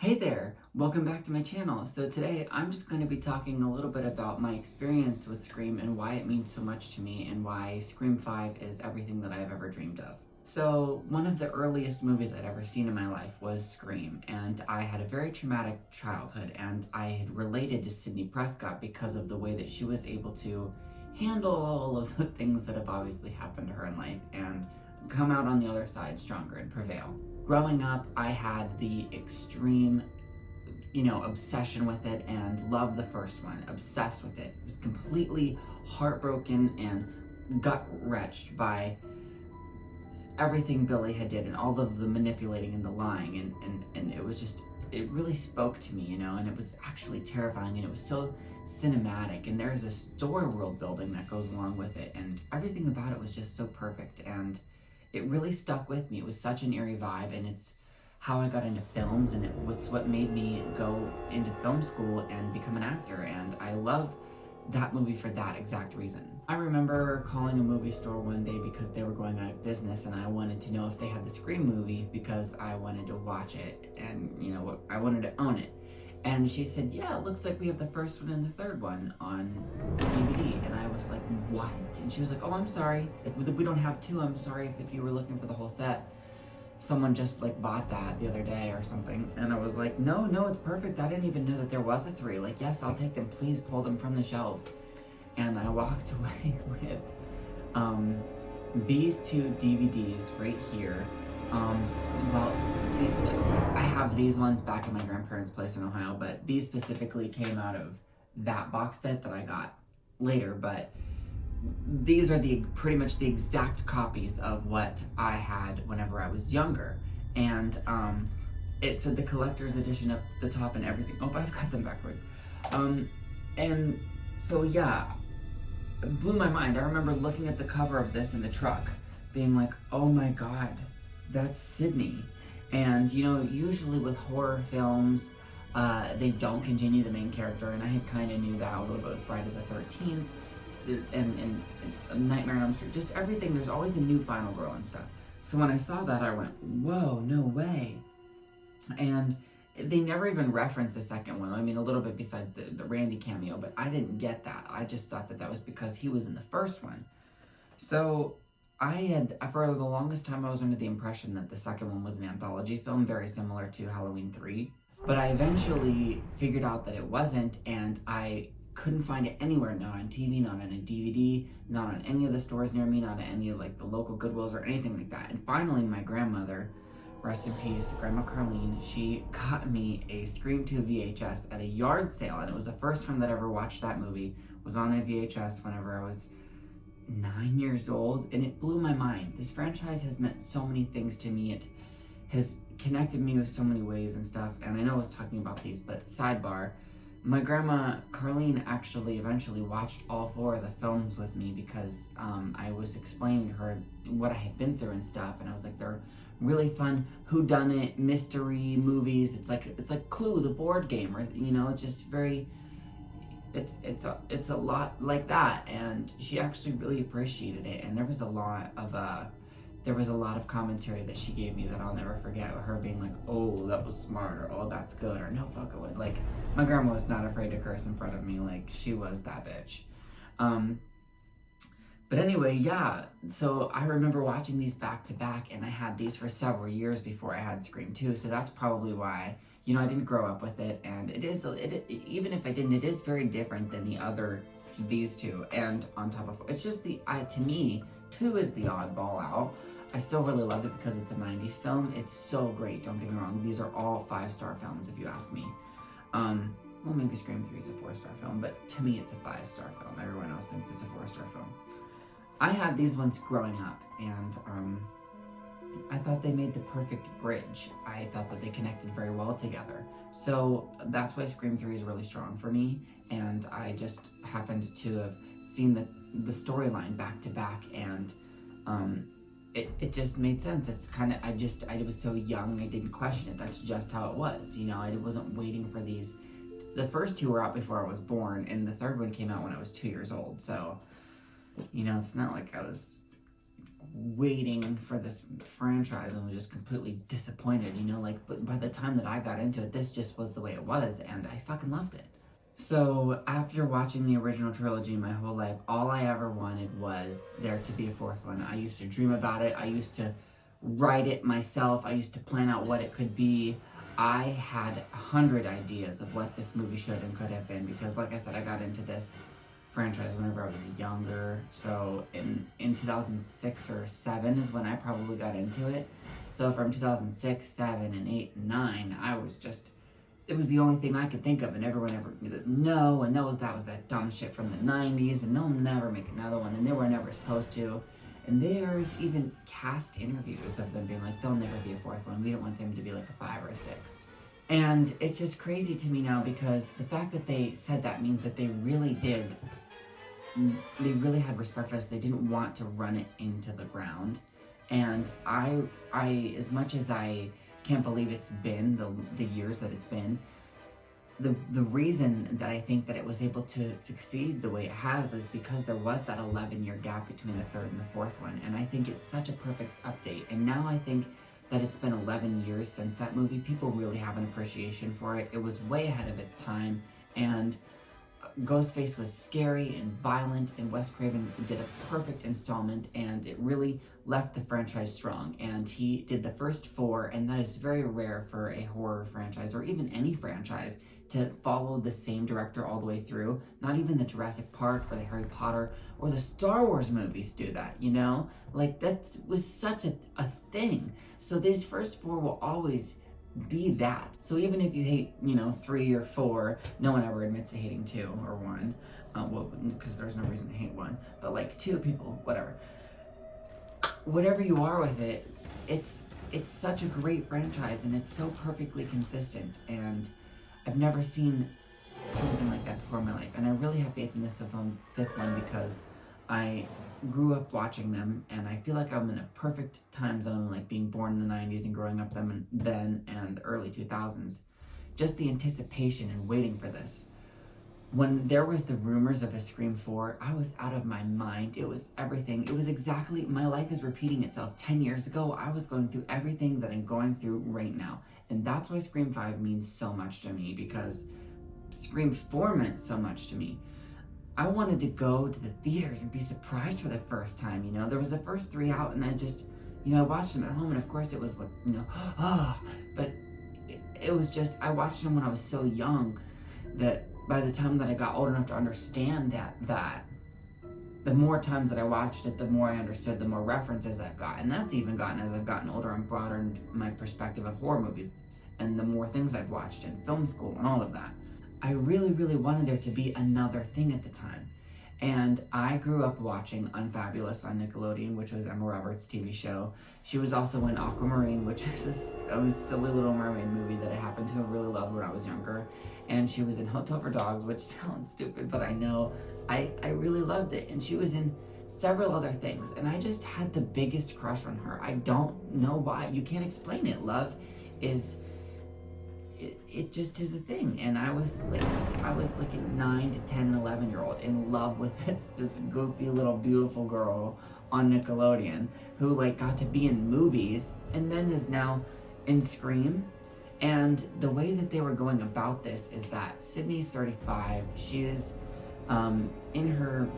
Hey there, welcome back to my channel. So today I'm just going to be talking a little bit about my experience with Scream and why it means so much to me and why Scream 5 is everything that I've ever dreamed of. So one of the earliest movies I'd ever seen in my life was Scream, and I had a very traumatic childhood, and I had related to Sidney Prescott because of the way that she was able to handle all of the things that have obviously happened to her in life and come out on the other side stronger and prevail. Growing up, I had the extreme, obsession with it and loved the first one, obsessed with it. Was completely heartbroken and gut-wrenched by everything Billy had did and all of the manipulating and the lying, and it was just, it really spoke to me, and it was actually terrifying, and it was so cinematic, and there's a story world building that goes along with it, and everything about it was just so perfect, and it really stuck with me. It was such an eerie vibe, and it's how I got into films, and it's what made me go into film school and become an actor, and I love that movie for that exact reason. I remember calling a movie store one day because they were going out of business, and I wanted to know if they had the Scream movie because I wanted to watch it, and I wanted to own it. And she said, yeah, it looks like we have the first one and the third one on DVD. And I was like, what? And she was like, oh, I'm sorry. We don't have two. I'm sorry if you were looking for the whole set. Someone just bought that the other day or something. And I was like, no, it's perfect. I didn't even know that there was a three. Yes, I'll take them. Please pull them from the shelves. And I walked away with these two DVDs right here. I have these ones back in my grandparents' place in Ohio, but these specifically came out of that box set that I got later, but these are pretty much the exact copies of what I had whenever I was younger, and it said the collector's edition up the top and everything. Oh, I've got them backwards. And so yeah, it blew my mind. I remember looking at the cover of this in the truck, being like, oh my god, that's Sidney. And usually with horror films, they don't continue the main character, and I had kind of knew that a little bit with Friday the 13th and Nightmare on Elm Street, just everything. There's always a new final girl and stuff. So when I saw that, I went, whoa, no way. And they never even referenced the second one. I mean, a little bit besides the Randy cameo, but I didn't get that. I just thought that was because he was in the first one. So for the longest time, I was under the impression that the second one was an anthology film, very similar to Halloween 3. But I eventually figured out that it wasn't, and I couldn't find it anywhere, not on TV, not on a DVD, not on any of the stores near me, not on any of the local Goodwills or anything like that. And finally, my grandmother, rest in peace, Grandma Carlene, she got me a Scream 2 VHS at a yard sale, and it was the first time that I ever watched that movie. It was on a VHS whenever I was 9 years old, and it blew my mind. This franchise has meant so many things to me. It has connected me with so many ways and stuff, and I know I was talking about these, but sidebar, my grandma Carlene actually eventually watched all 4 of the films with me because I was explaining to her what I had been through and stuff, and I was like, they're really fun whodunit mystery movies. It's like Clue, the board game, or it's just very, it's a lot like that, and she actually really appreciated it. And there was a lot of commentary that she gave me that I'll never forget, her being like, oh, that was smart, or oh, that's good, or no, fuck it would. My grandma was not afraid to curse in front of me. She was that bitch. But anyway, yeah, so I remember watching these back to back, and I had these for several years before I had Scream 2, so that's probably why I didn't grow up with it, and even if I didn't, it is very different than these two, and on top of, it's just to me, 2 is the oddball out. I still really love it because it's a 90s film. It's so great, don't get me wrong. These are all 5-star films, if you ask me. Well, maybe Scream 3 is a 4-star film, but to me, it's a 5-star film. Everyone else thinks it's a 4-star film. I had these ones growing up, and I thought they made the perfect bridge. I thought that they connected very well together. So that's why Scream 3 is really strong for me, and I just happened to have seen the storyline back to back, and it just made sense. It's kind of, I was so young, I didn't question it. That's just how it was, I wasn't waiting for these. The first 2 were out before I was born, and the third one came out when I was 2 years old, so, it's not like I was waiting for this franchise and was just completely disappointed, you know, like, but by the time that I got into it, this just was the way it was, and I fucking loved it. So after watching the original trilogy my whole life, all I ever wanted was there to be a fourth one. I used to dream about it. I used to write it myself. I used to plan out what it could be. I had 100 ideas of what this movie should and could have been, because like I said, I got into this franchise whenever I was younger. So in 2006 or 7 is when I probably got into it. So from 2006, 7, and 8, and 9, I was just, it was the only thing I could think of, and everyone ever knew that no, and that was that dumb shit from the 90s, and they'll never make another one, and they were never supposed to. And there's even cast interviews of them being like, there'll never be a fourth one. We don't want them to be like a 5 or a 6. And it's just crazy to me now, because the fact that they said that means that they really had respect for us. They didn't want to run it into the ground. And I as much as I can't believe it's been the years that it's been, the reason that I think that it was able to succeed the way it has is because there was that 11-year gap between the third and the fourth one. And I think it's such a perfect update. And now I think that it's been 11 years since that movie. People really have an appreciation for it. It was way ahead of its time, and Ghostface was scary and violent, and Wes Craven did a perfect installment, and it really left the franchise strong. And he did the first 4, and that is very rare for a horror franchise, or even any franchise, to follow the same director all the way through. Not even the Jurassic Park or the Harry Potter or the Star Wars movies do that, you know? Like, that was such a thing. So these first 4 will always be that. So even if you hate, 3 or 4, no one ever admits to hating 2 or 1. Well, because there's no reason to hate 1. But like 2 people, whatever. Whatever you are with it, it's such a great franchise, and it's so perfectly consistent. And I've never seen something like that before in my life. And I really have faith in this 5th one, because I grew up watching them, and I feel like I'm in a perfect time zone, like being born in the 90s and growing up then and the early 2000s. Just the anticipation and waiting for this. When there was the rumors of a Scream 4, I was out of my mind. It was everything. It was exactly, my life is repeating itself. 10 years ago, I was going through everything that I'm going through right now. And that's why Scream 5 means so much to me, because Scream 4 meant so much to me. I wanted to go to the theaters and be surprised for the first time, There was the first 3 out, and I just, I watched them at home, and of course it was what, but it was just, I watched them when I was so young that by the time that I got old enough to understand that the more times that I watched it, the more I understood, the more references I've got. And that's even gotten as I've gotten older and broadened my perspective of horror movies, and the more things I've watched in film school and all of that. I really, really wanted there to be another thing at the time. And I grew up watching Unfabulous on Nickelodeon, which was Emma Roberts' TV show. She was also in Aquamarine, which is a silly Little Mermaid movie that I happened to have really loved when I was younger. And she was in Hotel for Dogs, which sounds stupid, but I know I really loved it. And she was in several other things, and I just had the biggest crush on her. I don't know why. You can't explain it. Love is... It just is a thing. And I was like a 9 to 10, 11-year-old in love with this goofy little beautiful girl on Nickelodeon who got to be in movies and then is now in Scream. And the way that they were going about this is that Sydney's 35. She is in her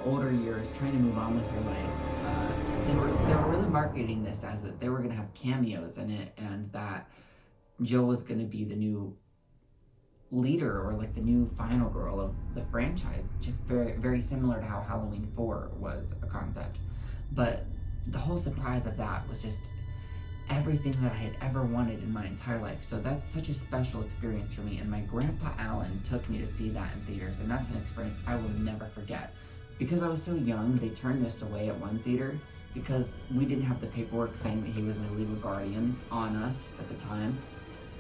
older years, trying to move on with her life. They were really marketing this as that they were going to have cameos in it, and that Jill was going to be the new leader, or the new final girl of the franchise. Just very, very similar to how Halloween 4 was a concept. But the whole surprise of that was just everything that I had ever wanted in my entire life. So that's such a special experience for me. And my grandpa Alan took me to see that in theaters, and that's an experience I will never forget. Because I was so young, they turned us away at one theater because we didn't have the paperwork saying that he was my legal guardian on us at the time.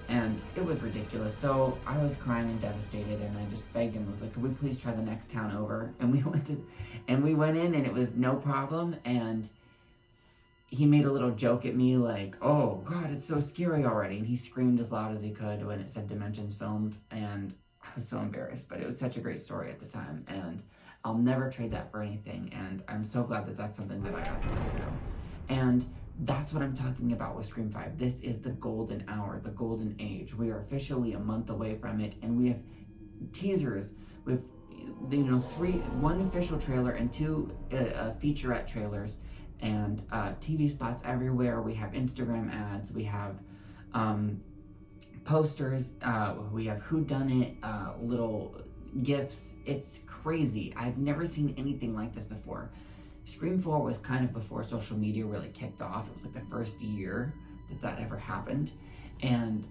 And it was ridiculous. So I was crying and devastated, and I just begged him. I was like, could we please try the next town over? And we went in, and it was no problem. And he made a little joke at me like, oh God, it's so scary already. And he screamed as loud as he could when it said Dimensions Filmed. And I was so embarrassed, but it was such a great story at the time. And I'll never trade that for anything, and I'm so glad that that's something that I got to live through. And that's what I'm talking about with Scream 5. This is the golden hour, the golden age. We are officially a month away from it, and we have teasers with, you know, one official trailer and 2 featurette trailers, and TV spots everywhere. We have Instagram ads, we have posters, we have whodunit, little gifs. It's crazy. I've never seen anything like this before. Scream 4 was kind of before social media really kicked off. It was like the first year that ever happened. And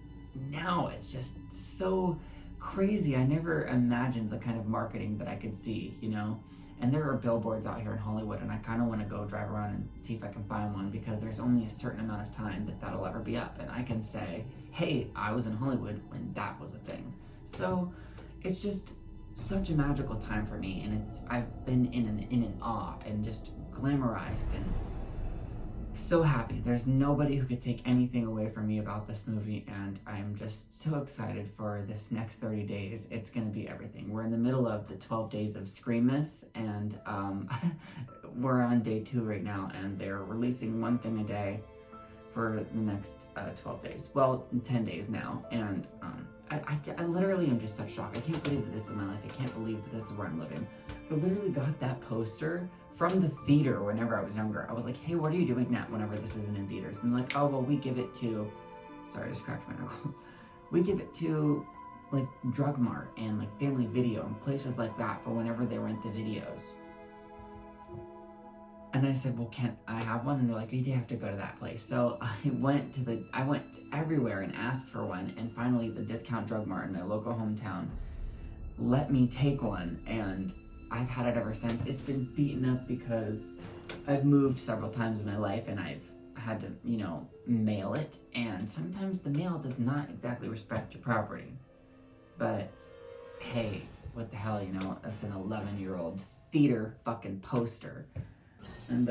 now it's just so crazy. I never imagined the kind of marketing that I could see, you know? And there are billboards out here in Hollywood, and I kind of want to go drive around and see if I can find one, because there's only a certain amount of time that'll ever be up. And I can say, hey, I was in Hollywood when that was a thing. So it's just such a magical time for me, and I've been in an awe and just glamorized and so happy. There's nobody who could take anything away from me about this movie, and I'm just so excited for this next 30 days. It's gonna be everything. We're in the middle of the 12 days of Screammas, and we're on day 2 right now, and they're releasing one thing a day for the next 12 days. Well, 10 days now, and I literally am just such shock. I can't believe that this is my life. I can't believe that this is where I'm living. I literally got that poster from the theater whenever I was younger. I was like, hey, what are you doing now whenever this isn't in theaters? And like, oh, well, we give it to, sorry, I just cracked my knuckles. We give it to like Drug Mart and like Family Video and places like that for whenever they rent the videos. And I said, well, can't I have one? And they're like, you have to go to that place. So I went everywhere and asked for one. And finally the discount Drug Mart in my local hometown let me take one. And I've had it ever since. It's been beaten up because I've moved several times in my life, and I've had to, you know, mail it. And sometimes the mail does not exactly respect your property. But hey, what the hell, you know, that's an 11-year-old theater fucking poster. And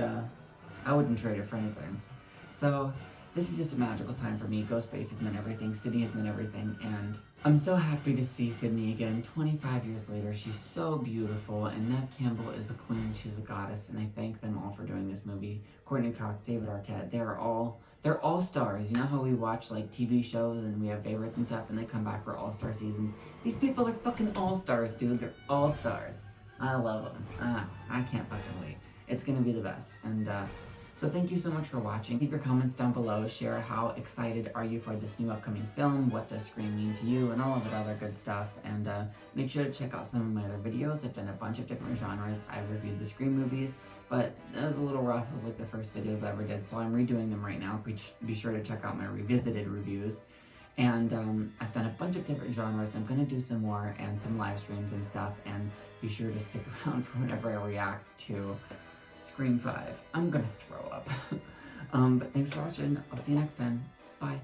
I wouldn't trade it for anything. So this is just a magical time for me. Ghostface has meant everything. Sydney has meant everything. And I'm so happy to see Sydney again 25 years later. She's so beautiful. And Neve Campbell is a queen. She's a goddess. And I thank them all for doing this movie. Courtney Cox, David Arquette. They're all stars. You know how we watch like TV shows and we have favorites and stuff, and they come back for all-star seasons? These people are fucking all-stars, dude. They're all-stars. I love them. I can't fucking wait. It's gonna be the best. And so thank you so much for watching. Leave your comments down below. Share how excited are you for this new upcoming film, what does Scream mean to you, and all of the other good stuff. And make sure to check out some of my other videos. I've done a bunch of different genres. I've reviewed the Scream movies, but it was a little rough. It was like the first videos I ever did, so I'm redoing them right now. Be sure to check out my revisited reviews. And I've done a bunch of different genres. I'm gonna do some more and some live streams and stuff, and be sure to stick around for whenever I react to Scream 5. I'm gonna throw up. But thanks for watching. I'll see you next time. Bye.